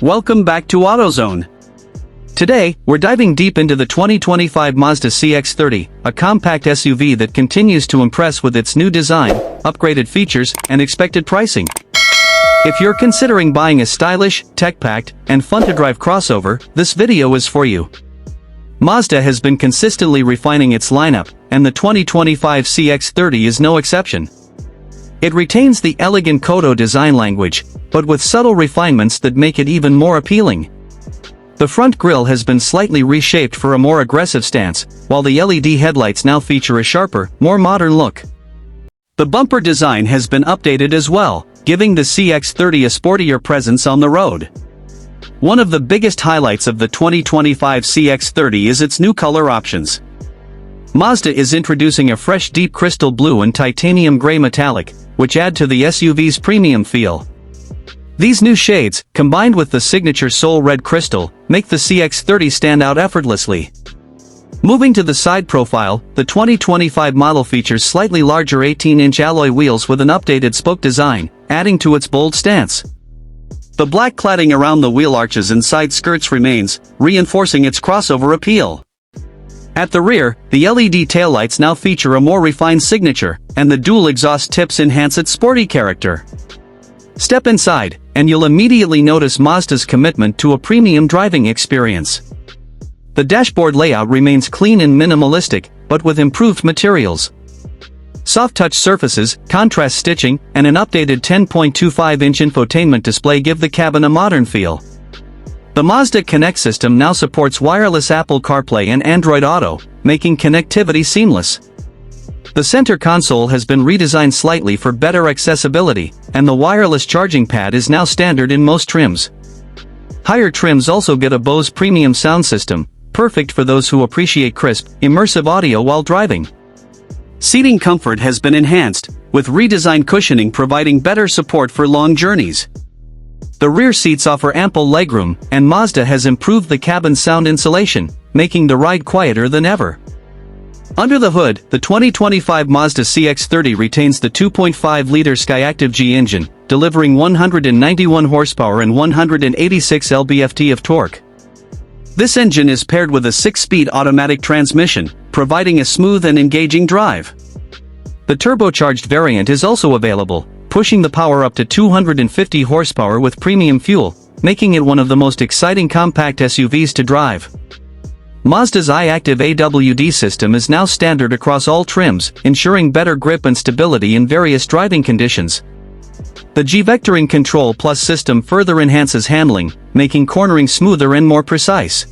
Welcome back to AutoZone. Today, we're diving deep into the 2025 Mazda CX-30, a compact SUV that continues to impress with its new design, upgraded features, and expected pricing. If you're considering buying a stylish, tech-packed, and fun-to-drive crossover, this video is for you. Mazda has been consistently refining its lineup, and the 2025 CX-30 is no exception. It retains the elegant Kodo design language, but with subtle refinements that make it even more appealing. The front grille has been slightly reshaped for a more aggressive stance, while the LED headlights now feature a sharper, more modern look. The bumper design has been updated as well, giving the CX-30 a sportier presence on the road. One of the biggest highlights of the 2025 CX-30 is its new color options. Mazda is introducing a fresh deep crystal blue and titanium gray metallic, which add to the SUV's premium feel. These new shades, combined with the signature Soul Red crystal, make the CX-30 stand out effortlessly. Moving to the side profile, the 2025 model features slightly larger 18-inch alloy wheels with an updated spoke design, adding to its bold stance. The black cladding around the wheel arches and side skirts remains, reinforcing its crossover appeal. At the rear, the LED taillights now feature a more refined signature, and the dual exhaust tips enhance its sporty character. Step inside, and you'll immediately notice Mazda's commitment to a premium driving experience. The dashboard layout remains clean and minimalistic, but with improved materials. Soft-touch surfaces, contrast stitching, and an updated 10.25-inch infotainment display give the cabin a modern feel. The Mazda Connect system now supports wireless Apple CarPlay and Android Auto, making connectivity seamless. The center console has been redesigned slightly for better accessibility, and the wireless charging pad is now standard in most trims. Higher trims also get a Bose premium sound system, perfect for those who appreciate crisp, immersive audio while driving. Seating comfort has been enhanced, with redesigned cushioning providing better support for long journeys. The rear seats offer ample legroom, and Mazda has improved the cabin's sound insulation, making the ride quieter than ever. Under the hood, the 2025 Mazda CX-30 retains the 2.5-liter Skyactiv G engine, delivering 191 horsepower and 186 lb-ft of torque. This engine is paired with a 6-speed automatic transmission, providing a smooth and engaging drive. The turbocharged variant is also available, pushing the power up to 250 horsepower with premium fuel, making it one of the most exciting compact SUVs to drive. Mazda's iActive AWD system is now standard across all trims, ensuring better grip and stability in various driving conditions. The G-Vectoring Control Plus system further enhances handling, making cornering smoother and more precise.